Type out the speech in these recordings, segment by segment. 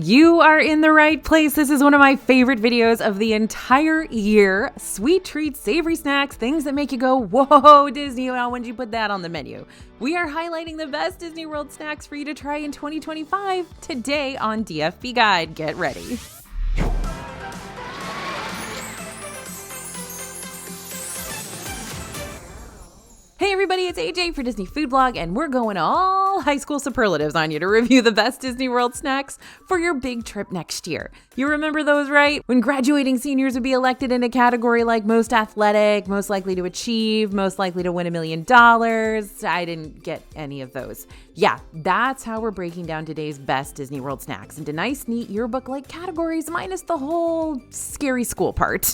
You are in the right place. This is one of my favorite videos of the entire year. Sweet treats, savory snacks, things that make you go, whoa, Disney, when did you put that on the menu? We are highlighting the best Disney World snacks for you to try in 2025 today on DFB Guide. Get ready. Hey everybody, it's AJ for Disney Food Blog, and we're going all high school superlatives on you to review the best Disney World snacks for your big trip next year. You remember those, right? When graduating seniors would be elected in a category like most athletic, most likely to achieve, most likely to win $1 million. I didn't get any of those. Yeah, that's how we're breaking down today's best Disney World snacks into nice, neat yearbook-like categories minus the whole scary school part.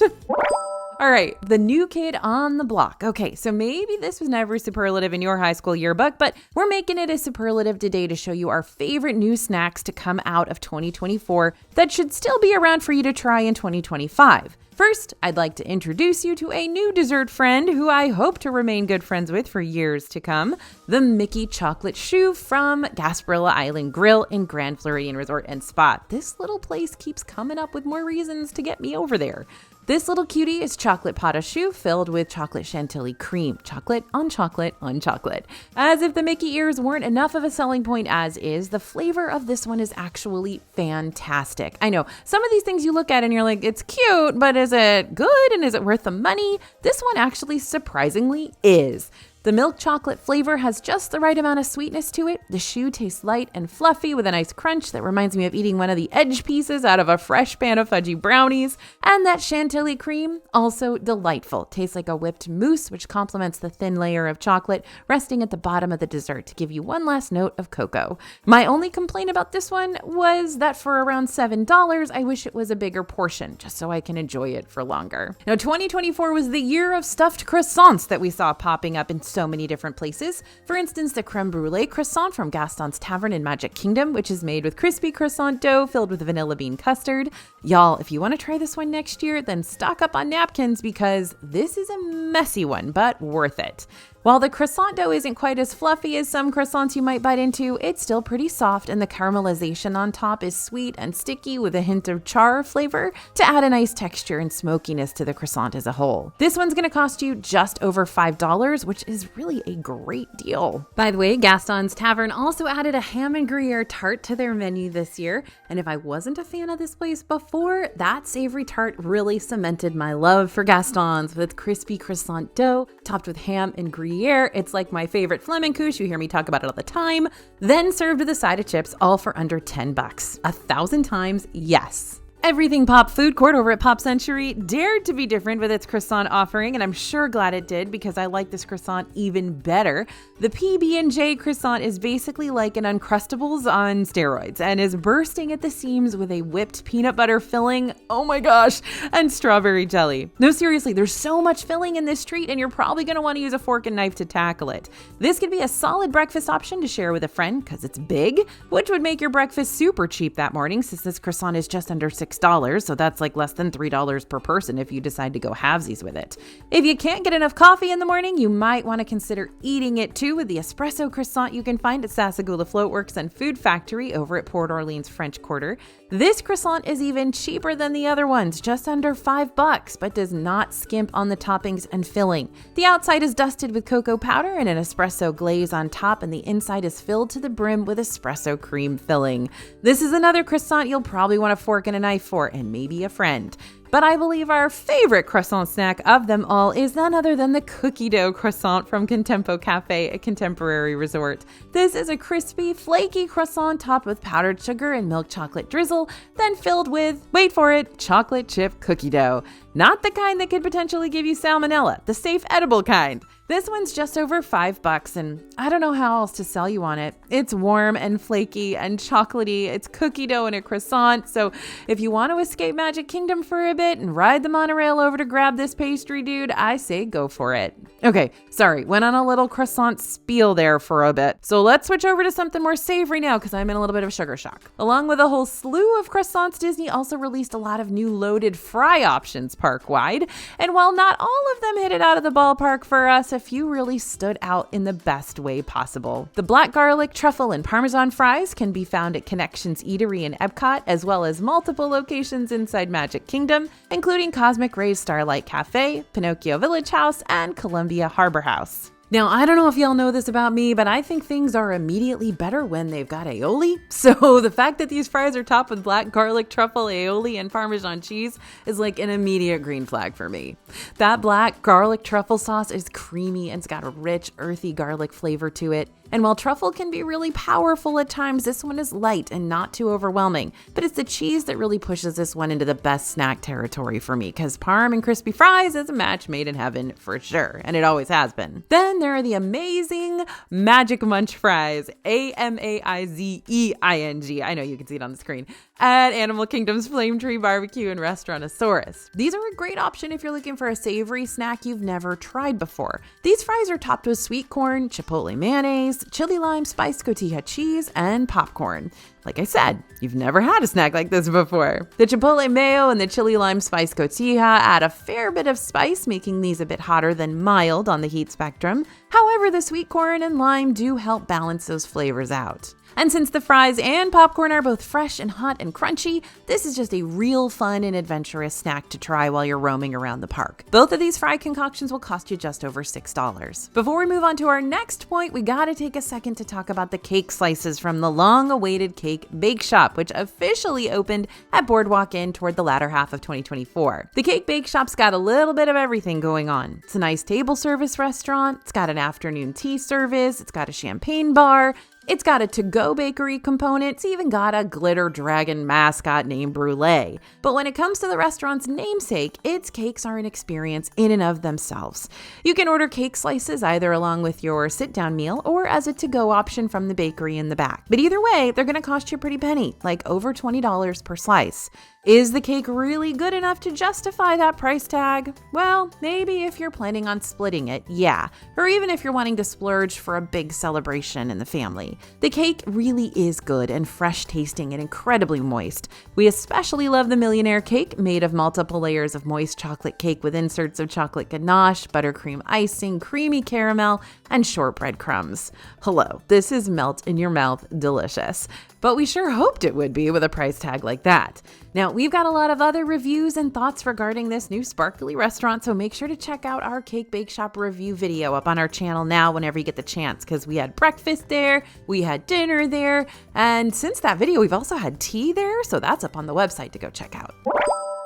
All right, the new kid on the block. Okay, so maybe this was never superlative in your high school yearbook, but we're making it a superlative today to show you our favorite new snacks to come out of 2024 that should still be around for you to try in 2025. First, I'd like to introduce you to a new dessert friend who I hope to remain good friends with for years to come, the Mickey Chocolate Shoe from Gasparilla Island Grill in Grand Floridian Resort and Spa. This little place keeps coming up with more reasons to get me over there. This little cutie is chocolate pot au choux filled with chocolate chantilly cream. Chocolate on chocolate on chocolate. As if the Mickey ears weren't enough of a selling point as is, the flavor of this one is actually fantastic. I know, some of these things you look at and you're like, it's cute, but is it good and is it worth the money? This one actually surprisingly is. The milk chocolate flavor has just the right amount of sweetness to it. The shoe tastes light and fluffy with a nice crunch that reminds me of eating one of the edge pieces out of a fresh pan of fudgy brownies. And that chantilly cream, also delightful. Tastes like a whipped mousse, which complements the thin layer of chocolate resting at the bottom of the dessert to give you one last note of cocoa. My only complaint about this one was that for around $7, I wish it was a bigger portion, just so I can enjoy it for longer. Now, 2024 was the year of stuffed croissants that we saw popping up in so many different places. For instance, the creme brulee croissant from Gaston's Tavern in Magic Kingdom, which is made with crispy croissant dough filled with vanilla bean custard. Y'all, if you want to try this one next year, then stock up on napkins because this is a messy one, but worth it. While the croissant dough isn't quite as fluffy as some croissants you might bite into, it's still pretty soft, and the caramelization on top is sweet and sticky with a hint of char flavor to add a nice texture and smokiness to the croissant as a whole. This one's going to cost you just over $5, which is really a great deal. By the way, Gaston's Tavern also added a ham and Gruyere tart to their menu this year, and if I wasn't a fan of this place before, that savory tart really cemented my love for Gaston's with crispy croissant dough topped with ham and Gruyere. It's like my favorite flamencouche. You hear me talk about it all the time. Then served with a side of chips, all for under $10. 1,000 times yes. Everything Pop Food Court over at Pop Century dared to be different with its croissant offering, and I'm sure glad it did because I like this croissant even better. The PB&J croissant is basically like an Uncrustables on steroids and is bursting at the seams with a whipped peanut butter filling, oh my gosh, and strawberry jelly. No, seriously, there's so much filling in this treat and you're probably going to want to use a fork and knife to tackle it. This could be a solid breakfast option to share with a friend because it's big, which would make your breakfast super cheap that morning since this croissant is just under $6, so that's like less than $3 per person if you decide to go halvesies with it. If you can't get enough coffee in the morning, you might want to consider eating it too with the espresso croissant you can find at Sassagoula Floatworks and Food Factory over at Port Orleans French Quarter. This croissant is even cheaper than the other ones, just under $5, but does not skimp on the toppings and filling. The outside is dusted with cocoa powder and an espresso glaze on top, and the inside is filled to the brim with espresso cream filling. This is another croissant you'll probably want a fork and a knife for, and maybe a friend. But I believe our favorite croissant snack of them all is none other than the cookie dough croissant from Contempo Cafe at Contemporary Resort. This is a crispy, flaky croissant topped with powdered sugar and milk chocolate drizzle, then filled with, wait for it, chocolate chip cookie dough. Not the kind that could potentially give you salmonella, the safe edible kind. This one's just over $5, and I don't know how else to sell you on it. It's warm and flaky and chocolatey. It's cookie dough and a croissant. So if you want to escape Magic Kingdom for a bit and ride the monorail over to grab this pastry, dude, I say go for it. Okay, sorry, went on a little croissant spiel there for a bit. So let's switch over to something more savory now because I'm in a little bit of sugar shock. Along with a whole slew of croissants, Disney also released a lot of new loaded fry options park-wide. And while not all of them hit it out of the ballpark for us a few really stood out in the best way possible. The black garlic, truffle, and Parmesan fries can be found at Connections Eatery in Epcot, as well as multiple locations inside Magic Kingdom, including Cosmic Rays Starlight Cafe, Pinocchio Village House, and Columbia Harbor House. Now, I don't know if y'all know this about me, but I think things are immediately better when they've got aioli. So the fact that these fries are topped with black garlic, truffle, aioli, and Parmesan cheese is like an immediate green flag for me. That black garlic truffle sauce is creamy and it's got a rich, earthy garlic flavor to it. And while truffle can be really powerful at times, this one is light and not too overwhelming. But it's the cheese that really pushes this one into the best snack territory for me, because parm and crispy fries is a match made in heaven for sure, and it always has been. Then there are the amazing Magic Munch fries, AMAIZEING. I know you can see it on the screen. At Animal Kingdom's Flame Tree Barbecue and Restaurantosaurus. These are a great option if you're looking for a savory snack you've never tried before. These fries are topped with sweet corn, chipotle mayonnaise, chili lime spiced cotija cheese, and popcorn. Like I said, you've never had a snack like this before. The chipotle mayo and the chili lime spiced cotija add a fair bit of spice, making these a bit hotter than mild on the heat spectrum. However, the sweet corn and lime do help balance those flavors out. And since the fries and popcorn are both fresh and hot and crunchy, this is just a real fun and adventurous snack to try while you're roaming around the park. Both of these fry concoctions will cost you just over $6. Before we move on to our next point, we gotta take a second to talk about the cake slices from the long-awaited Cake Bake Shop, which officially opened at Boardwalk Inn toward the latter half of 2024. The Cake Bake Shop's got a little bit of everything going on. It's a nice table service restaurant, it's got an afternoon tea service, it's got a champagne bar, it's got a to-go bakery component. It's even got a glitter dragon mascot named Brulee. But when it comes to the restaurant's namesake, its cakes are an experience in and of themselves. You can order cake slices either along with your sit-down meal or as a to-go option from the bakery in the back. But either way, they're going to cost you a pretty penny, like over $20 per slice. Is the cake really good enough to justify that price tag? Well, maybe if you're planning on splitting it, yeah. Or even if you're wanting to splurge for a big celebration in the family. The cake really is good and fresh tasting and incredibly moist. We especially love the Millionaire Cake, made of multiple layers of moist chocolate cake with inserts of chocolate ganache, buttercream icing, creamy caramel, and shortbread crumbs. Hello, this is melt in your mouth delicious. But we sure hoped it would be with a price tag like that. Now, we've got a lot of other reviews and thoughts regarding this new sparkly restaurant, so make sure to check out our Cake Bake Shop review video up on our channel now whenever you get the chance, because we had breakfast there, we had dinner there, and since that video, we've also had tea there, so that's up on the website to go check out.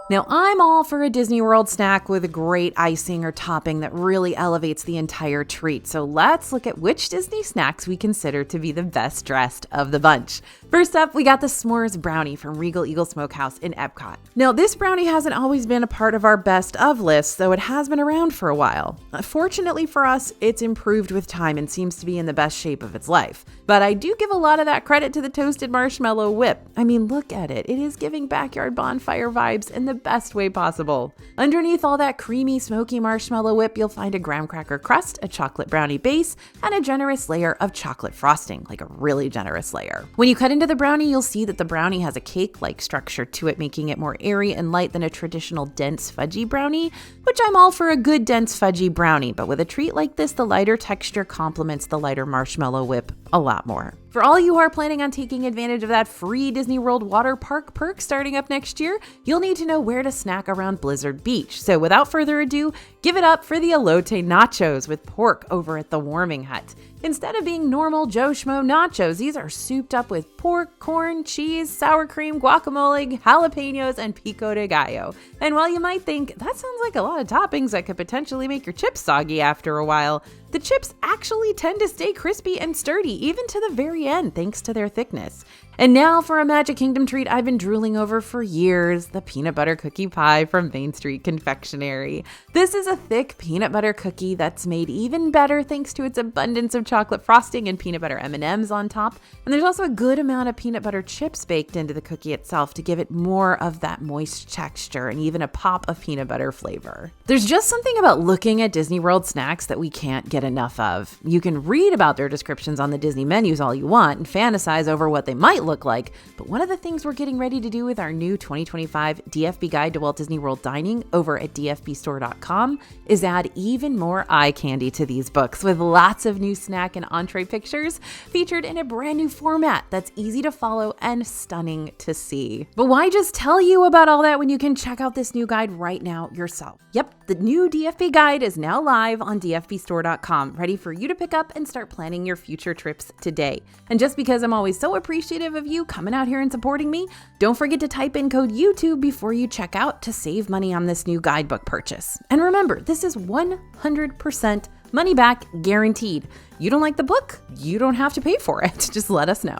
Now, I'm all for a Disney World snack with a great icing or topping that really elevates the entire treat. So let's look at which Disney snacks we consider to be the best dressed of the bunch. First up, we got the S'mores Brownie from Regal Eagle Smokehouse in Epcot. Now, this brownie hasn't always been a part of our best of lists, though it has been around for a while. Fortunately for us, it's improved with time and seems to be in the best shape of its life. But I do give a lot of that credit to the toasted marshmallow whip. I mean, look at it. It is giving backyard bonfire vibes in the best way possible. Underneath all that creamy, smoky marshmallow whip, you'll find a graham cracker crust, a chocolate brownie base, and a generous layer of chocolate frosting, like a really generous layer. When you cut into the brownie, you'll see that the brownie has a cake-like structure to it, making it more airy and light than a traditional dense fudgy brownie, which I'm all for a good dense fudgy brownie, but with a treat like this, the lighter texture complements the lighter marshmallow whip a lot more. For all you who are planning on taking advantage of that free Disney World water park perk starting up next year, you'll need to know where to snack around Blizzard Beach. So without further ado, give it up for the elote nachos with pork over at the Warming Hut. Instead of being normal Joe Schmo nachos, these are souped up with pork, corn, cheese, sour cream, guacamole, jalapenos, and pico de gallo. And while you might think, that sounds like a lot of toppings that could potentially make your chips soggy after a while, the chips actually tend to stay crispy and sturdy even to the very end thanks to their thickness. And now for a Magic Kingdom treat I've been drooling over for years, the peanut butter cookie pie from Main Street Confectionery. This is a thick peanut butter cookie that's made even better thanks to its abundance of chocolate frosting and peanut butter M&Ms on top. And there's also a good amount of peanut butter chips baked into the cookie itself to give it more of that moist texture and even a pop of peanut butter flavor. There's just something about looking at Disney World snacks that we can't get enough of. You can read about their descriptions on the Disney menus all you want and fantasize over what they might look look like, but one of the things we're getting ready to do with our new 2025 DFB Guide to Walt Disney World Dining over at dfbstore.com is add even more eye candy to these books with lots of new snack and entree pictures featured in a brand new format that's easy to follow and stunning to see. But why just tell you about all that when you can check out this new guide right now yourself? Yep, the new DFB Guide is now live on dfbstore.com, ready for you to pick up and start planning your future trips today. And just because I'm always so appreciative of you coming out here and supporting me, don't forget to type in code YouTube before you check out to save money on this new guidebook purchase. And remember, this is 100% money back guaranteed. You don't like the book? You don't have to pay for it. Just let us know.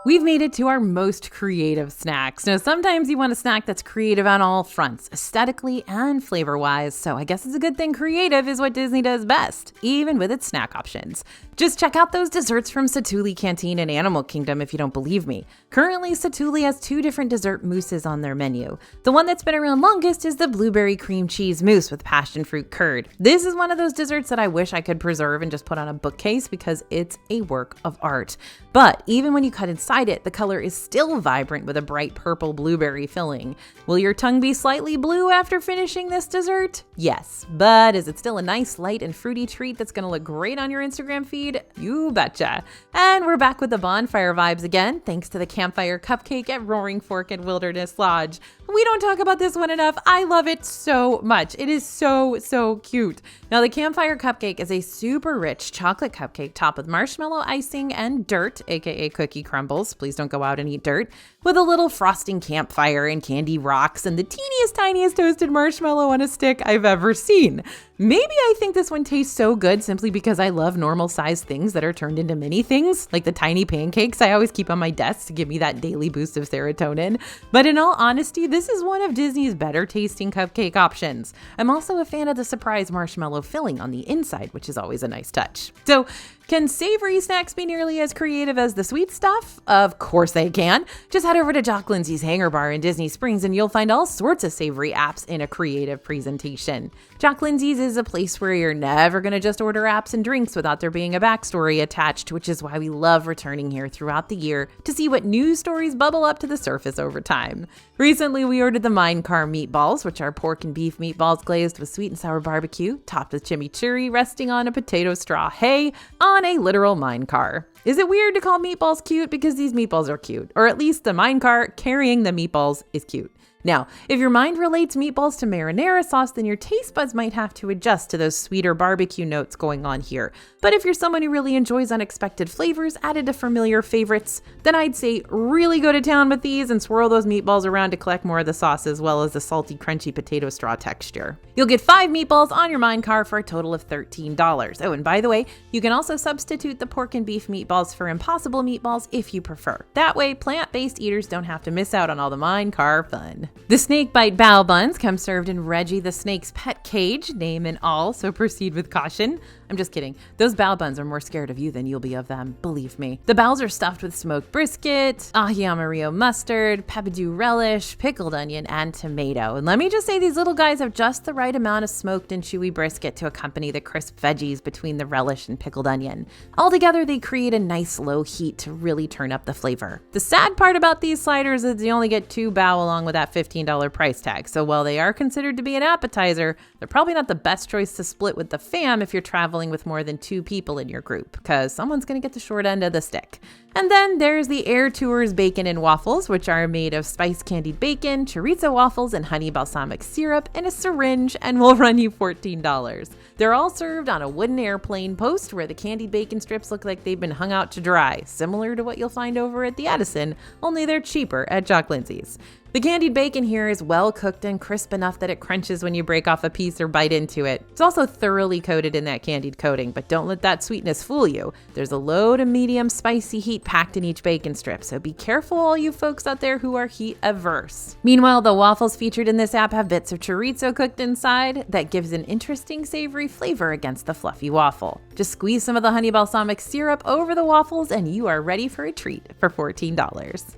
We've made it to our most creative snacks. Now, sometimes you want a snack that's creative on all fronts, aesthetically and flavor-wise, so I guess it's a good thing creative is what Disney does best, even with its snack options. Just check out those desserts from Satuli Canteen and Animal Kingdom if you don't believe me. Currently, Satuli has 2 different dessert mousses on their menu. The one that's been around longest is the blueberry cream cheese mousse with passion fruit curd. This is one of those desserts that I wish I could preserve and just put on a bookcase because it's a work of art. But even when you cut inside it, the color is still vibrant with a bright purple blueberry filling. Will your tongue be slightly blue after finishing this dessert? Yes, but is it still a nice, light, and fruity treat that's going to look great on your Instagram feed? You betcha. And we're back with the bonfire vibes again, thanks to the campfire cupcake at Roaring Fork and Wilderness Lodge. We don't talk about this one enough. I love it so much. It is so cute. Now, the campfire cupcake is a super rich chocolate cupcake topped with marshmallow icing and dirt, aka cookie crumbles. Please don't go out and eat dirt. With a little frosting campfire and candy rocks and the teeniest, tiniest toasted marshmallow on a stick I've ever seen. Maybe I think this one tastes so good simply because I love normal sized things that are turned into mini things, like the tiny pancakes I always keep on my desk to give me that daily boost of serotonin. But in all honesty, this is one of Disney's better tasting cupcake options. I'm also a fan of the surprise marshmallow filling on the inside, which is always a nice touch. So, can savory snacks be nearly as creative as the sweet stuff? Of course they can. Just head over to Jock Lindsay's Hangar Bar in Disney Springs and you'll find all sorts of savory apps in a creative presentation. Jock Lindsay's is a place where you're never going to just order apps and drinks without there being a backstory attached, which is why we love returning here throughout the year to see what news stories bubble up to the surface over time. Recently, we ordered the Mine Car meatballs, which are pork and beef meatballs glazed with sweet and sour barbecue, topped with chimichurri, resting on a potato straw hay on a literal mine car. Is it weird to call meatballs cute? Because these meatballs are cute, or at least the mine car carrying the meatballs is cute. Now, if your mind relates meatballs to marinara sauce, then your taste buds might have to adjust to those sweeter barbecue notes going on here. But if you're someone who really enjoys unexpected flavors added to familiar favorites, then I'd say really go to town with these and swirl those meatballs around to collect more of the sauce as well as the salty, crunchy potato straw texture. You'll get 5 meatballs on your mine car for a total of $13. Oh, and by the way, you can also substitute the pork and beef meatballs for Impossible meatballs if you prefer. That way, plant-based eaters don't have to miss out on all the mine car fun. The snake bite bao buns come served in Reggie the Snake's pet cage, name and all, so proceed with caution. I'm just kidding. Those bao buns are more scared of you than you'll be of them, believe me. The baos are stuffed with smoked brisket, ahi amarillo mustard, peppadew relish, pickled onion, and tomato. And let me just say these little guys have just the right amount of smoked and chewy brisket to accompany the crisp veggies between the relish and pickled onion. Altogether, they create a nice low heat to really turn up the flavor. The sad part about these sliders is you only get 2 bao along with that $15 price tag. So while they are considered to be an appetizer, they're probably not the best choice to split with the fam if you're traveling with more than 2 people in your group, because someone's going to get the short end of the stick. And then there's the Air Tours bacon and waffles, which are made of spice candied bacon, chorizo waffles, and honey balsamic syrup in a syringe and will run you $14. They're all served on a wooden airplane post where the candied bacon strips look like they've been hung out to dry, similar to what you'll find over at the Edison, only they're cheaper at Jock Lindsay's. The candied bacon here is well cooked and crisp enough that it crunches when you break off a piece or bite into it. It's also thoroughly coated in that candied coating, but don't let that sweetness fool you. There's a low to medium spicy heat packed in each bacon strip, so be careful all you folks out there who are heat averse. Meanwhile, the waffles featured in this app have bits of chorizo cooked inside that gives an interesting savory flavor against the fluffy waffle. Just squeeze some of the honey balsamic syrup over the waffles and you are ready for a treat for $14.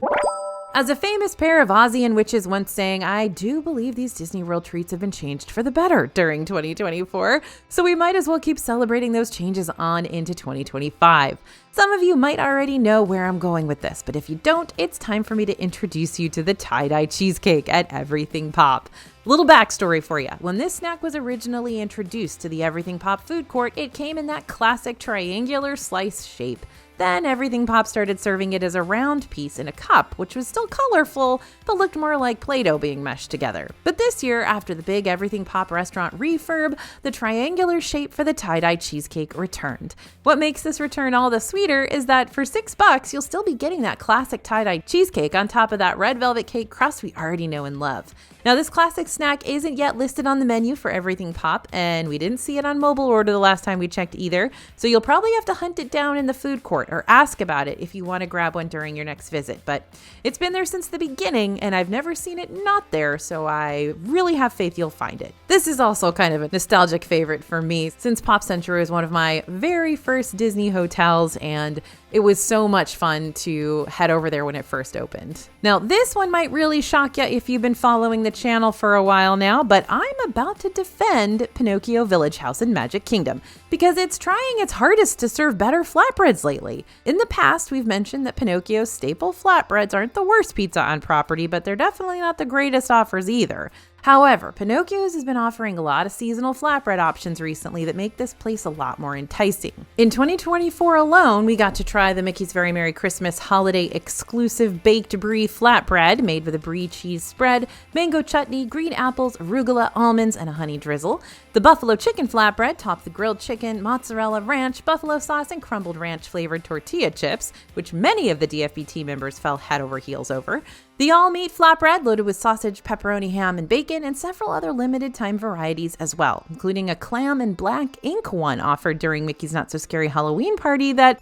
As a famous pair of Aussian witches once sang, I do believe these Disney World treats have been changed for the better during 2024, so we might as well keep celebrating those changes on into 2025. Some of you might already know where I'm going with this, but if you don't, it's time for me to introduce you to the tie-dye cheesecake at Everything Pop. Little backstory for you. When this snack was originally introduced to the Everything Pop food court, it came in that classic triangular slice shape. Then Everything Pop started serving it as a round piece in a cup, which was still colorful, but looked more like Play-Doh being meshed together. But this year, after the big Everything Pop restaurant refurb, the triangular shape for the tie-dye cheesecake returned. What makes this return all the sweeter is that for $6, you'll still be getting that classic tie-dye cheesecake on top of that red velvet cake crust we already know and love. Now, this classic snack isn't yet listed on the menu for Everything Pop, and we didn't see it on mobile order the last time we checked either, so you'll probably have to hunt it down in the food court or ask about it if you want to grab one during your next visit. But it's been there since the beginning, and I've never seen it not there, so I really have faith you'll find it. This is also kind of a nostalgic favorite for me, since Pop Century was one of my very first Disney hotels, and it was so much fun to head over there when it first opened. Now, this one might really shock you if you've been following the channel for a while now, but I'm about to defend Pinocchio Village House in Magic Kingdom because it's trying its hardest to serve better flatbreads lately. In the past, we've mentioned that Pinocchio's staple flatbreads aren't the worst pizza on property, but they're definitely not the greatest offers either. However, Pinocchio's has been offering a lot of seasonal flatbread options recently that make this place a lot more enticing. In 2024 alone, we got to try the Mickey's Very Merry Christmas holiday exclusive baked brie flatbread made with a brie cheese spread, mango chutney, green apples, arugula, almonds, and a honey drizzle. The buffalo chicken flatbread topped with grilled chicken, mozzarella ranch, buffalo sauce, and crumbled ranch flavored tortilla chips, which many of the DFB team members fell head over heels over. The all-meat flatbread loaded with sausage, pepperoni, ham, and bacon, and several other limited-time varieties as well, including a clam and black ink one offered during Mickey's Not So Scary Halloween party that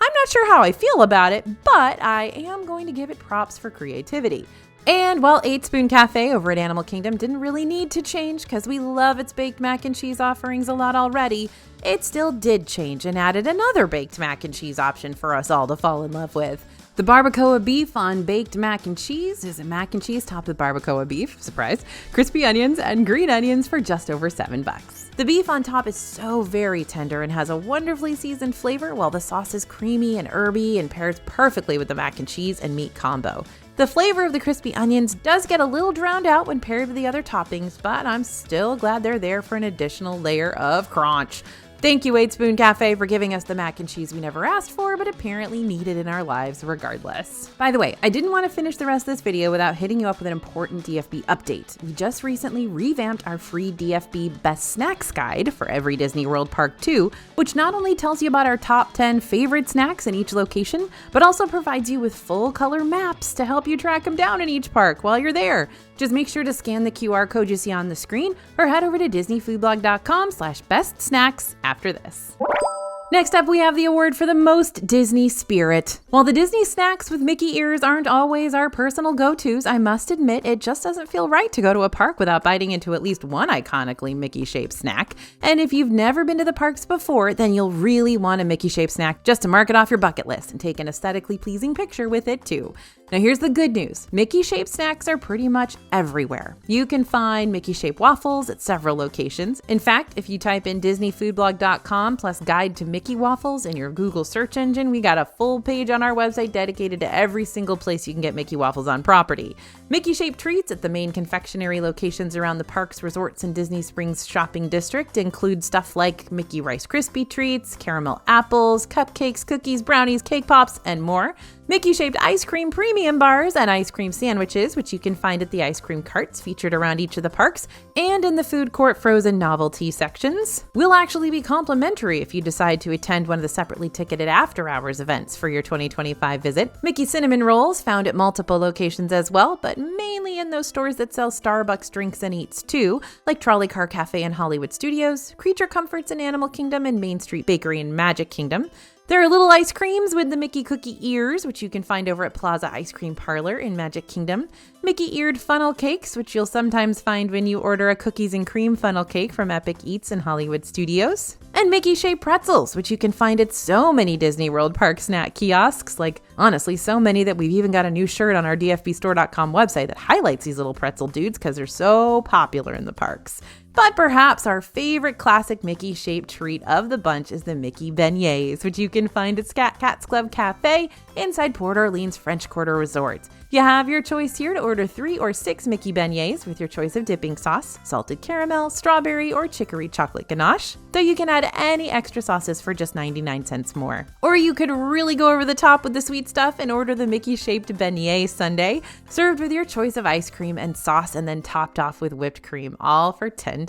I'm not sure how I feel about it, but I am going to give it props for creativity. And while 8 Spoon Cafe over at Animal Kingdom didn't really need to change because we love its baked mac and cheese offerings a lot already, it still did change and added another baked mac and cheese option for us all to fall in love with. The barbacoa beef on baked mac and cheese is a mac and cheese topped with barbacoa beef, surprise, crispy onions, and green onions for just over $7. The beef on top is so very tender and has a wonderfully seasoned flavor, while the sauce is creamy and herby and pairs perfectly with the mac and cheese and meat combo. The flavor of the crispy onions does get a little drowned out when paired with the other toppings, but I'm still glad they're there for an additional layer of crunch. Thank you, 8 Spoon Cafe, for giving us the mac and cheese we never asked for, but apparently needed in our lives regardless. By the way, I didn't want to finish the rest of this video without hitting you up with an important DFB update. We just recently revamped our free DFB Best Snacks Guide for every Disney World park too, which not only tells you about our top 10 favorite snacks in each location, but also provides you with full color maps to help you track them down in each park while you're there. Just make sure to scan the QR code you see on the screen or head over to disneyfoodblog.com/bestsnacks after this. Next up, we have the award for the most Disney spirit. While the Disney snacks with Mickey ears aren't always our personal go-tos, I must admit it just doesn't feel right to go to a park without biting into at least one iconically Mickey-shaped snack. And if you've never been to the parks before, then you'll really want a Mickey-shaped snack just to mark it off your bucket list and take an aesthetically pleasing picture with it too. Now here's the good news. Mickey-shaped snacks are pretty much everywhere. You can find Mickey-shaped waffles at several locations. In fact, if you type in disneyfoodblog.com plus guide to Mickey waffles in your Google search engine, we got a full page on our website dedicated to every single place you can get Mickey waffles on property. Mickey-shaped treats at the main confectionery locations around the parks, resorts, and Disney Springs shopping district include stuff like Mickey Rice Krispie treats, caramel apples, cupcakes, cookies, brownies, cake pops, and more. Mickey-shaped ice cream premium bars and ice cream sandwiches, which you can find at the ice cream carts featured around each of the parks, and in the food court frozen novelty sections. Will actually be complimentary if you decide to attend one of the separately ticketed after-hours events for your 2025 visit. Mickey cinnamon rolls found at multiple locations as well, but mainly in those stores that sell Starbucks drinks and eats too, like Trolley Car Cafe in Hollywood Studios, Creature Comforts in Animal Kingdom, and Main Street Bakery in Magic Kingdom. There are little ice creams with the Mickey cookie ears, which you can find over at Plaza Ice Cream Parlor in Magic Kingdom. Mickey eared funnel cakes, which you'll sometimes find when you order a cookies and cream funnel cake from Epic Eats in Hollywood Studios. And Mickey-shaped pretzels, which you can find at so many Disney World Park snack kiosks, like honestly so many that we've even got a new shirt on our dfbstore.com website that highlights these little pretzel dudes because they're so popular in the parks. But perhaps our favorite classic Mickey-shaped treat of the bunch is the Mickey beignets, which you can find at Scat Cats Club Cafe inside Port Orleans French Quarter Resort. You have your choice here to order 3 or 6 Mickey beignets with your choice of dipping sauce, salted caramel, strawberry, or chicory chocolate ganache, though you can add any extra sauces for just 99 cents more. Or you could really go over the top with the sweet stuff and order the Mickey-shaped beignet sundae, served with your choice of ice cream and sauce and then topped off with whipped cream, all for $10.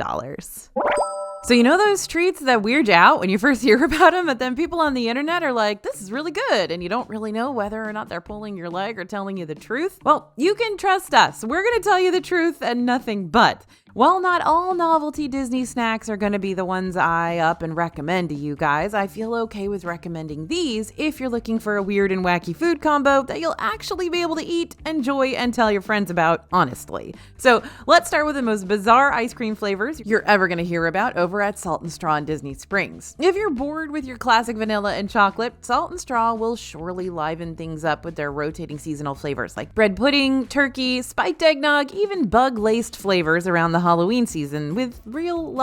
So you know those treats that weird you out when you first hear about them, but then people on the internet are like, this is really good, and you don't really know whether or not they're pulling your leg or telling you the truth? Well, you can trust us. We're going to tell you the truth and nothing but. While not all novelty Disney snacks are going to be the ones I up and recommend to you guys, I feel okay with recommending these if you're looking for a weird and wacky food combo that you'll actually be able to eat, enjoy, and tell your friends about, honestly. So let's start with the most bizarre ice cream flavors you're ever going to hear about over at Salt and Straw in Disney Springs. If you're bored with your classic vanilla and chocolate, Salt and Straw will surely liven things up with their rotating seasonal flavors like bread pudding, turkey, spiked eggnog, even bug-laced flavors around the Halloween season with real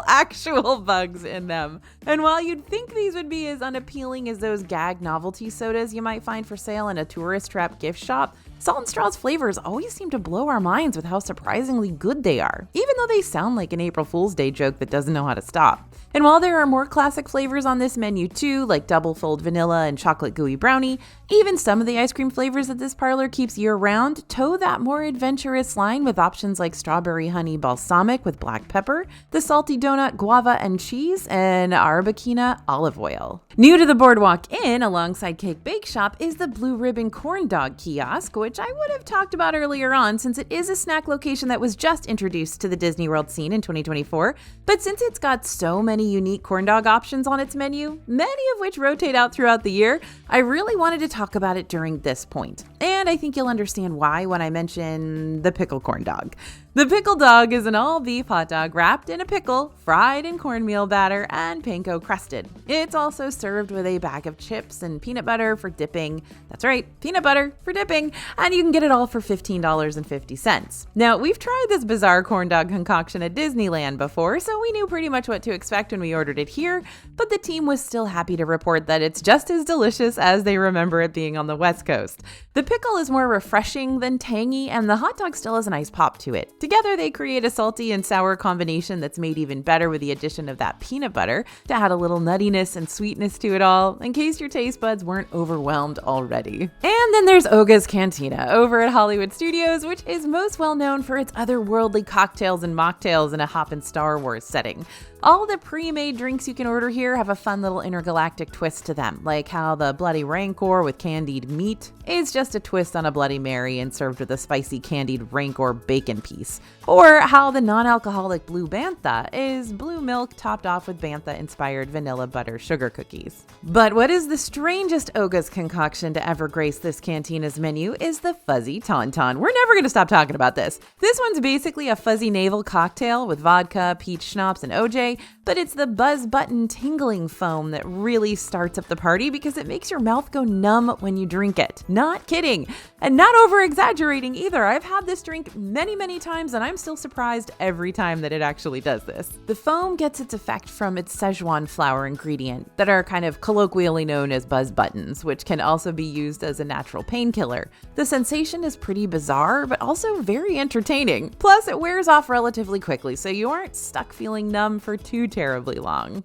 actual bugs in them. And while you'd think these would be as unappealing as those gag novelty sodas you might find for sale in a tourist trap gift shop, Salt and Straw's flavors always seem to blow our minds with how surprisingly good they are, even though they sound like an April Fool's Day joke that doesn't know how to stop. And while there are more classic flavors on this menu too, like double fold vanilla and chocolate gooey brownie, even some of the ice cream flavors that this parlor keeps year-round toe that more adventurous line with options like strawberry honey balsamic with black pepper, the salty donut guava and cheese, and arabiquina olive oil. New to the Boardwalk Inn alongside Cake Bake Shop is the Blue Ribbon Corn Dog Kiosk, which I would have talked about earlier on since it is a snack location that was just introduced to the Disney World scene in 2024. But since it's got so many unique corn dog options on its menu, many of which rotate out throughout the year, I really wanted to talk about it during this point. And I think you'll understand why when I mention the pickle corn dog. The pickle dog is an all-beef hot dog wrapped in a pickle, fried in cornmeal batter, and panko crusted. It's also served with a bag of chips and peanut butter for dipping. That's right, peanut butter for dipping. And you can get it all for $15.50. Now, we've tried this bizarre corn dog concoction at Disneyland before, so we knew pretty much what to expect when we ordered it here, but the team was still happy to report that it's just as delicious as they remember it being on the West Coast. The pickle is more refreshing than tangy, and the hot dog still has a nice pop to it. Together, they create a salty and sour combination that's made even better with the addition of that peanut butter to add a little nuttiness and sweetness to it all, in case your taste buds weren't overwhelmed already. And then there's Oga's Cantina over at Hollywood Studios, which is most well known for its otherworldly cocktails and mocktails in a hoppin' Star Wars setting. All the pre-made drinks you can order here have a fun little intergalactic twist to them, like how the Bloody Rancor with candied meat is just a twist on a Bloody Mary and served with a spicy candied Rancor bacon piece, or how the non-alcoholic Blue Bantha is blue milk topped off with Bantha-inspired vanilla butter sugar cookies. But what is the strangest Oga's concoction to ever grace this cantina's menu is the Fuzzy Tauntaun. We're never going to stop talking about this. This one's basically a fuzzy navel cocktail with vodka, peach schnapps, and OJ, but it's the buzz button tingling foam that really starts up the party because it makes your mouth go numb when you drink it. Not kidding. And not over exaggerating either. I've had this drink many, many times and I'm still surprised every time that it actually does this. The foam gets its effect from its Szechuan flour ingredient that are kind of colloquially known as buzz buttons, which can also be used as a natural painkiller. The sensation is pretty bizarre, but also very entertaining. Plus, it wears off relatively quickly, so you aren't stuck feeling numb for too terribly long.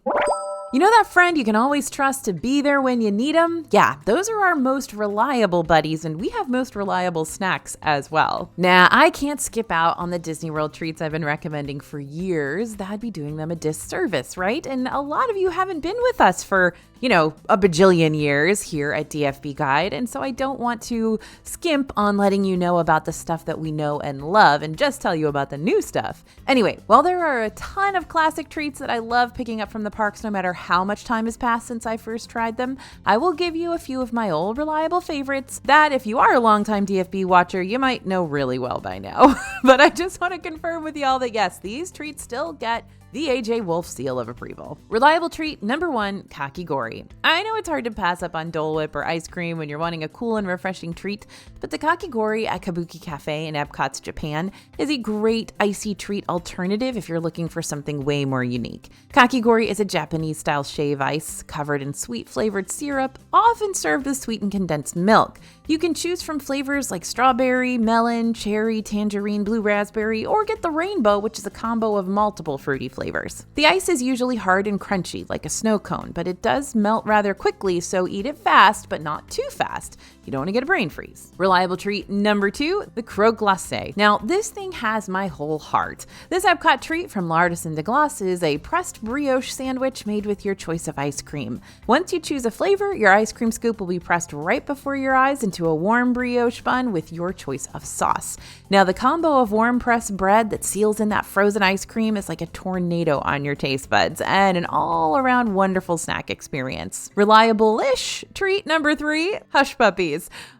You know that friend you can always trust to be there when you need them? Yeah, those are our most reliable buddies, and we have most reliable snacks as well. Now, I can't skip out on the Disney World treats I've been recommending for years. That'd be doing them a disservice, right? And a lot of you haven't been with us for, a bajillion years here at DFB Guide, and so I don't want to skimp on letting you know about the stuff that we know and love and just tell you about the new stuff. Anyway, while there are a ton of classic treats that I love picking up from the parks no matter how much time has passed since I first tried them, I will give you a few of my old reliable favorites that, if you are a longtime DFB watcher, you might know really well by now. But I just want to confirm with y'all that yes, these treats still get the AJ Wolf seal of approval. Reliable treat number 1, kakigori. I know it's hard to pass up on Dole Whip or ice cream when you're wanting a cool and refreshing treat, but the kakigori at Kabuki Cafe in Epcot's Japan is a great icy treat alternative if you're looking for something way more unique. Kakigori is a Japanese-style shave ice covered in sweet flavored syrup, often served with sweetened condensed milk. You can choose from flavors like strawberry, melon, cherry, tangerine, blue raspberry, or get the rainbow, which is a combo of multiple fruity flavors. The ice is usually hard and crunchy, like a snow cone, but it does melt rather quickly, so eat it fast, but not too fast. You don't want to get a brain freeze. Reliable treat number 2, the croque glacée. Now, this thing has my whole heart. This Epcot treat from L'Artisan de Glace is a pressed brioche sandwich made with your choice of ice cream. Once you choose a flavor, your ice cream scoop will be pressed right before your eyes into a warm brioche bun with your choice of sauce. Now, the combo of warm pressed bread that seals in that frozen ice cream is like a tornado on your taste buds and an all-around wonderful snack experience. Reliable-ish treat number 3, hush puppies.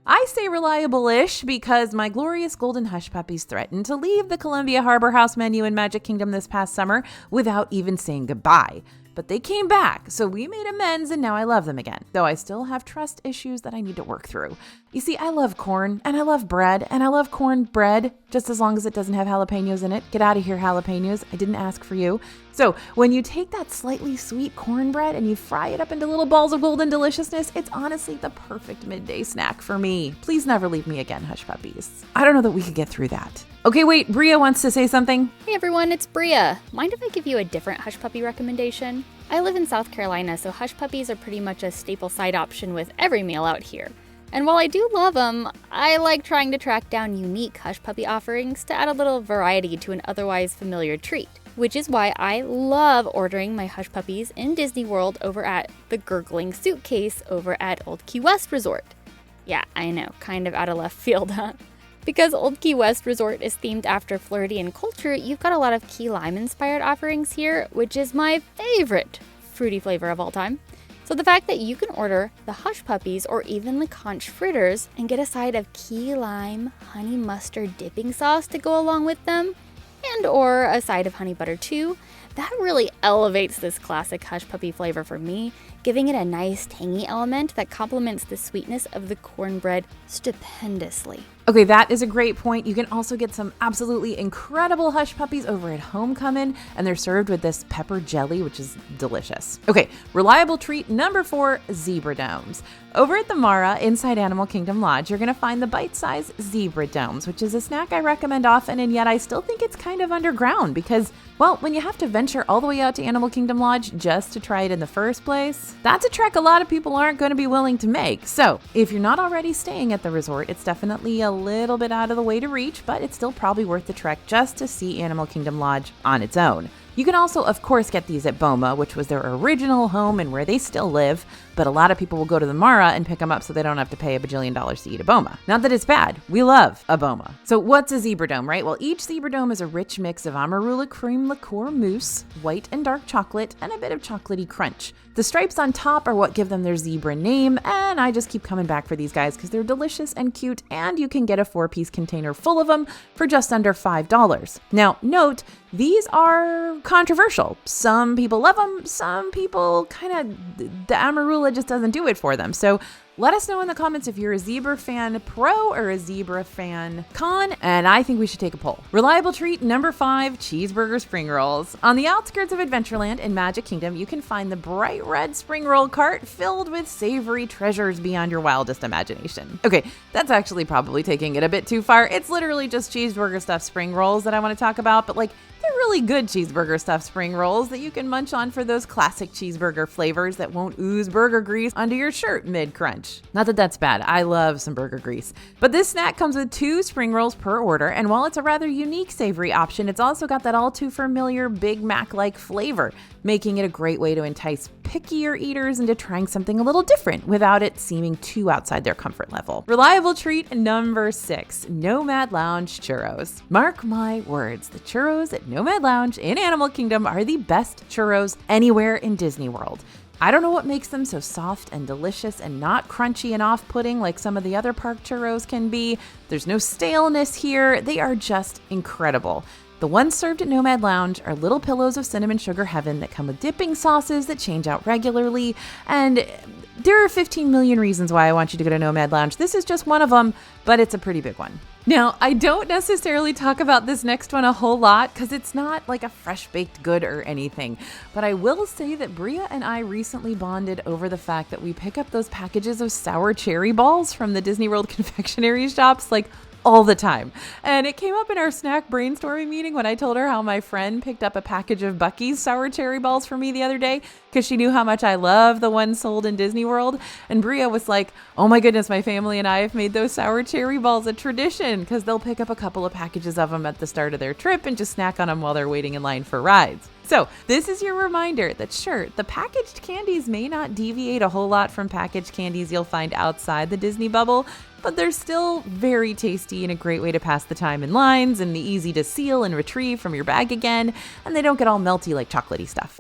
I say reliable-ish because my glorious golden hush puppies threatened to leave the Columbia Harbor House menu in Magic Kingdom this past summer without even saying goodbye. But they came back, so we made amends and now I love them again, though I still have trust issues that I need to work through. You see, I love corn, and I love bread, and I love corn bread, just as long as it doesn't have jalapenos in it. Get out of here, jalapenos. I didn't ask for you. So when you take that slightly sweet cornbread and you fry it up into little balls of golden deliciousness, it's honestly the perfect midday snack for me. Please never leave me again, hush puppies. I don't know that we could get through that. Okay, wait, Bria wants to say something. Hey everyone, it's Bria. Mind if I give you a different hush puppy recommendation? I live in South Carolina, so hush puppies are pretty much a staple side option with every meal out here. And while I do love them, I like trying to track down unique hush puppy offerings to add a little variety to an otherwise familiar treat. Which is why I love ordering my hush puppies in Disney World over at the Gurgling Suitcase over at Old Key West Resort. Yeah, I know, kind of out of left field, huh? Because Old Key West Resort is themed after Floridian culture, you've got a lot of key lime inspired offerings here, which is my favorite fruity flavor of all time. So the fact that you can order the hush puppies or even the conch fritters and get a side of key lime honey mustard dipping sauce to go along with them, and or a side of honey butter too, that really elevates this classic hush puppy flavor for me, giving it a nice tangy element that complements the sweetness of the cornbread stupendously. Okay, that is a great point. You can also get some absolutely incredible hush puppies over at Homecoming, and they're served with this pepper jelly, which is delicious. Okay, reliable treat number 4, zebra domes. Over at the Mara inside Animal Kingdom Lodge, you're gonna find the bite-sized zebra domes, which is a snack I recommend often, and yet I still think it's kind of underground because, well, when you have to venture all the way out to Animal Kingdom Lodge just to try it in the first place, that's a trek a lot of people aren't gonna be willing to make. So if you're not already staying at the resort, it's definitely a little bit out of the way to reach, but it's still probably worth the trek just to see Animal Kingdom Lodge on its own. You can also, of course, get these at Boma, which was their original home and where they still live, but a lot of people will go to the Mara and pick them up so they don't have to pay $1 billion to eat a Boma. Not that it's bad. We love a Boma. So what's a zebra dome, right? Well, each zebra dome is a rich mix of Amarula cream liqueur mousse, white and dark chocolate, and a bit of chocolatey crunch. The stripes on top are what give them their zebra name, and I just keep coming back for these guys because they're delicious and cute, and you can get a 4-piece container full of them for just under $5. Now, note, these are controversial. Some people love them, some people the Amarula just doesn't do it for them. So let us know in the comments if you're a zebra fan pro or a zebra fan con, and I think we should take a poll. Reliable treat number 5, cheeseburger spring rolls. On the outskirts of Adventureland in Magic Kingdom, you can find the bright red spring roll cart filled with savory treasures beyond your wildest imagination. Okay, that's actually probably taking it a bit too far. It's literally just cheeseburger stuffed spring rolls that I want to talk about, but they're really good cheeseburger stuffed spring rolls that you can munch on for those classic cheeseburger flavors that won't ooze burger grease onto your shirt mid-crunch. Not that that's bad. I love some burger grease. But this snack comes with 2 spring rolls per order, and while it's a rather unique savory option, it's also got that all too familiar Big Mac-like flavor, making it a great way to entice pickier eaters into trying something a little different without it seeming too outside their comfort level. Reliable treat number 6, Nomad Lounge churros. Mark my words, the churros at Nomad Nomad Lounge in Animal Kingdom are the best churros anywhere in Disney World. I don't know what makes them so soft and delicious and not crunchy and off-putting like some of the other park churros can be. There's no staleness here. They are just incredible. The ones served at Nomad Lounge are little pillows of cinnamon sugar heaven that come with dipping sauces that change out regularly. And there are 15 million reasons why I want you to go to Nomad Lounge. This is just one of them, but it's a pretty big one. Now, I don't necessarily talk about this next one a whole lot because it's not like a fresh baked good or anything. But I will say that Bria and I recently bonded over the fact that we pick up those packages of sour cherry balls from the Disney World confectionery shops like all the time. And it came up in our snack brainstorming meeting when I told her how my friend picked up a package of Buc-ee's sour cherry balls for me the other day because she knew how much I love the ones sold in Disney World. And Bria was like, oh my goodness, my family and I have made those sour cherry balls a tradition because they'll pick up a couple of packages of them at the start of their trip and just snack on them while they're waiting in line for rides. So this is your reminder that sure, the packaged candies may not deviate a whole lot from packaged candies you'll find outside the Disney bubble, but they're still very tasty and a great way to pass the time in lines and easy to seal and retrieve from your bag again, and they don't get all melty like chocolatey stuff.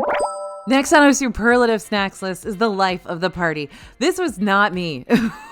Next on our superlative snacks list is the life of the party. This was not me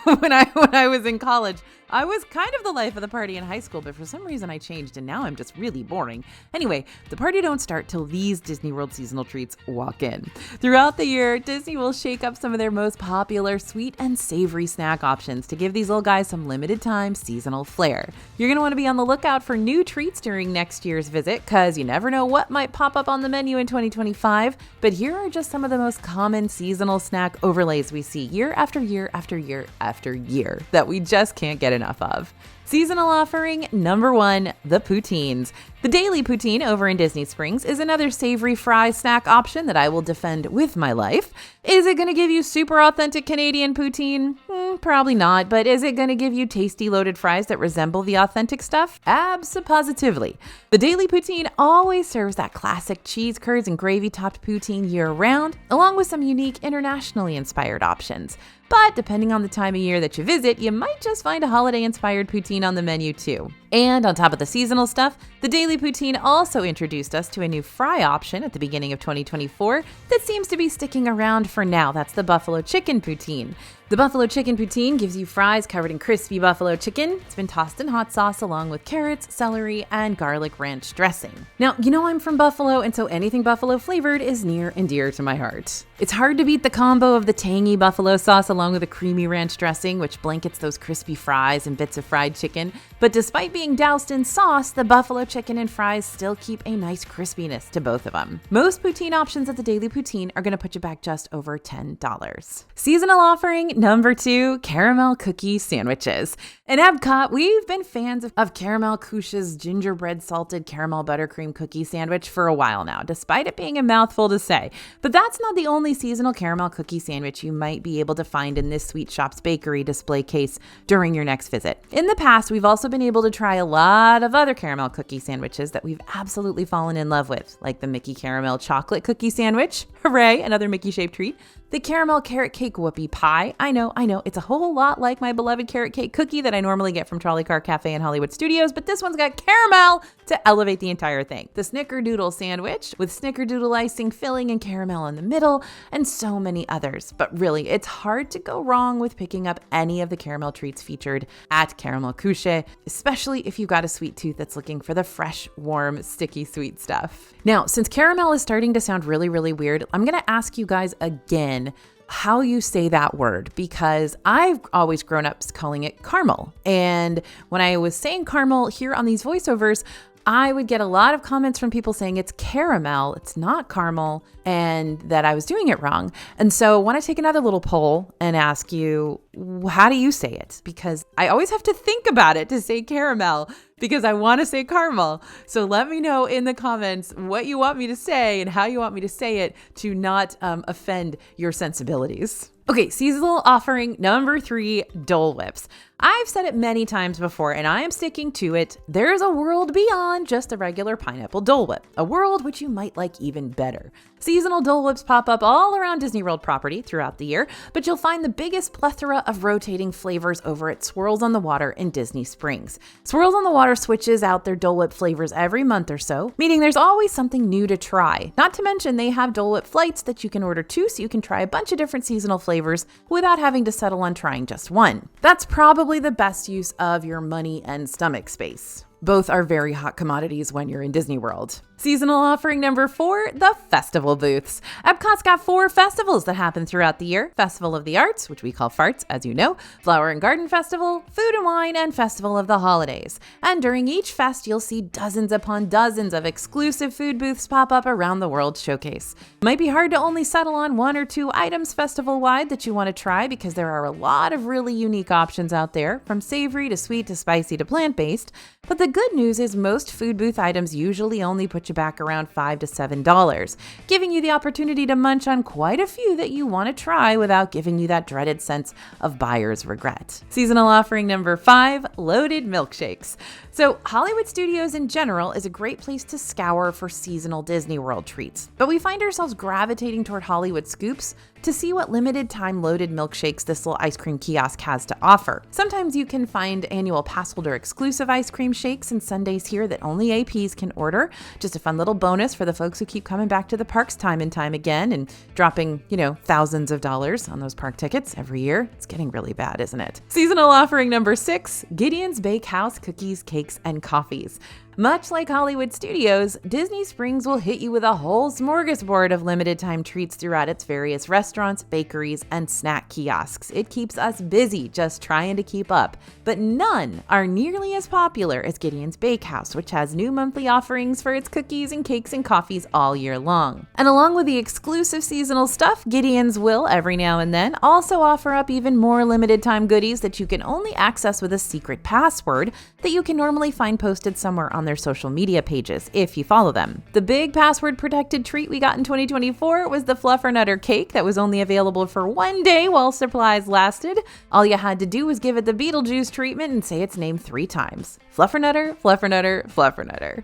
when I was in college. I was kind of the life of the party in high school, but for some reason I changed and now I'm just really boring. Anyway, the party don't start till these Disney World seasonal treats walk in. Throughout the year, Disney will shake up some of their most popular sweet and savory snack options to give these little guys some limited time seasonal flair. You're going to want to be on the lookout for new treats during next year's visit because you never know what might pop up on the menu in 2025. But here are just some of the most common seasonal snack overlays we see year after year after year after year that we just can't get enough of. Seasonal offering number 1, the poutines. The daily poutine over in Disney Springs is another savory fry snack option that I will defend with my life. Is it going to give you super authentic Canadian poutine? Probably not, but is it going to give you tasty loaded fries that resemble the authentic stuff? Abso-positively. The daily poutine always serves that classic cheese curds and gravy topped poutine year round, along with some unique internationally inspired options. But depending on the time of year that you visit, you might just find a holiday-inspired poutine on the menu too. And on top of the seasonal stuff, the daily poutine also introduced us to a new fry option at the beginning of 2024 that seems to be sticking around for now. That's the buffalo chicken poutine. The buffalo chicken poutine gives you fries covered in crispy buffalo chicken. It's been tossed in hot sauce along with carrots, celery, and garlic ranch dressing. Now, you know I'm from Buffalo, and so anything buffalo flavored is near and dear to my heart. It's hard to beat the combo of the tangy buffalo sauce along with a creamy ranch dressing, which blankets those crispy fries and bits of fried chicken. But despite being doused in sauce, the buffalo chicken and fries still keep a nice crispiness to both of them. Most poutine options at the Daily Poutine are going to put you back just over $10. Seasonal offering number 2, caramel cookie sandwiches. In Epcot, we've been fans of Caramel Couche's gingerbread salted caramel buttercream cookie sandwich for a while now, despite it being a mouthful to say. But that's not the only seasonal caramel cookie sandwich you might be able to find in this sweet shop's bakery display case during your next visit. In the past, we've also been able to try a lot of other caramel cookie sandwiches that we've absolutely fallen in love with, like the Mickey Caramel Chocolate Cookie Sandwich, hooray, another Mickey-shaped treat, the caramel carrot cake whoopie pie. I know, it's a whole lot like my beloved carrot cake cookie that I normally get from Trolley Car Cafe in Hollywood Studios, but this one's got caramel to elevate the entire thing. The Snickerdoodle sandwich with Snickerdoodle icing filling and caramel in the middle, and so many others. But really, it's hard to go wrong with picking up any of the caramel treats featured at Caramel Couche, especially if you've got a sweet tooth that's looking for the fresh, warm, sticky sweet stuff. Now, since caramel is starting to sound really, really weird, I'm going to ask you guys again how you say that word, because I've always grown up calling it caramel. And when I was saying caramel here on these voiceovers, I would get a lot of comments from people saying it's caramel, it's not caramel, and that I was doing it wrong. And so I want to take another little poll and ask you, how do you say it? Because I always have to think about it to say caramel because I want to say caramel. So let me know in the comments what you want me to say and how you want me to say it to not offend your sensibilities. Okay, seasonal offering number 3, Dole Whips. I've said it many times before, and I am sticking to it. There's a world beyond just a regular pineapple Dole Whip, a world which you might like even better. Seasonal Dole Whips pop up all around Disney World property throughout the year, but you'll find the biggest plethora of rotating flavors over at Swirls on the Water in Disney Springs. Swirls on the Water switches out their Dole Whip flavors every month or so, meaning there's always something new to try. Not to mention they have Dole Whip flights that you can order too, so you can try a bunch of different seasonal flavors without having to settle on trying just one. That's probably the best use of your money and stomach space. Both are very hot commodities when you're in Disney World. Seasonal offering number 4, the festival booths. Epcot's got 4 festivals that happen throughout the year. Festival of the Arts, which we call Farts, as you know, Flower and Garden Festival, Food and Wine, and Festival of the Holidays. And during each fest, you'll see dozens upon dozens of exclusive food booths pop up around the World Showcase. It might be hard to only settle on 1 or 2 items festival-wide that you want to try because there are a lot of really unique options out there, from savory to sweet to spicy to plant-based. But the good news is most food booth items usually only put you back around $5 to $7, giving you the opportunity to munch on quite a few that you want to try without giving you that dreaded sense of buyer's regret. Seasonal offering number 5, loaded milkshakes. So Hollywood Studios in general is a great place to scour for seasonal Disney World treats, but we find ourselves gravitating toward Hollywood Scoops to see what limited time loaded milkshakes this little ice cream kiosk has to offer. Sometimes you can find annual pass holder exclusive ice cream shakes and sundaes here that only APs can order. Just a fun little bonus for the folks who keep coming back to the parks time and time again and dropping, thousands of dollars on those park tickets every year. It's getting really bad, isn't it? Seasonal offering number 6, Gideon's Bakehouse cookies, cakes, and coffees. Much like Hollywood Studios, Disney Springs will hit you with a whole smorgasbord of limited time treats throughout its various restaurants, bakeries, and snack kiosks. It keeps us busy just trying to keep up. But none are nearly as popular as Gideon's Bakehouse, which has new monthly offerings for its cookies and cakes and coffees all year long. And along with the exclusive seasonal stuff, Gideon's will, every now and then, also offer up even more limited time goodies that you can only access with a secret password that you can normally find posted somewhere on their social media pages if you follow them. The big password protected treat we got in 2024 was the Fluffernutter cake that was only available for 1 day while supplies lasted. All you had to do was give it the Beetlejuice treatment and say its name 3 times. Fluffernutter, Fluffernutter, Fluffernutter.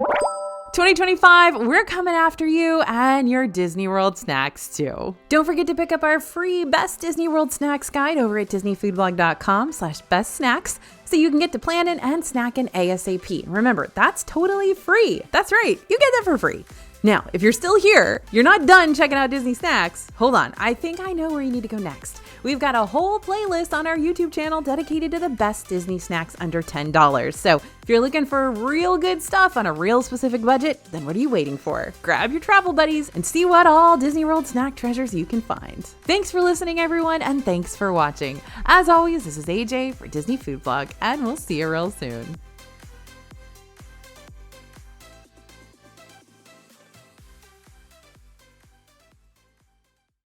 2025, we're coming after you and your Disney World snacks too. Don't forget to pick up our free Best Disney World Snacks guide over at disneyfoodblog.com/bestsnacks so you can get to planning and snacking ASAP. Remember, that's totally free. That's right, you get that for free. Now, if you're still here, you're not done checking out Disney Snacks. Hold on, I think I know where you need to go next. We've got a whole playlist on our YouTube channel dedicated to the best Disney snacks under $10. So if you're looking for real good stuff on a real specific budget, then what are you waiting for? Grab your travel buddies and see what all Disney World snack treasures you can find. Thanks for listening, everyone, and thanks for watching. As always, this is AJ for Disney Food Blog, and we'll see you real soon.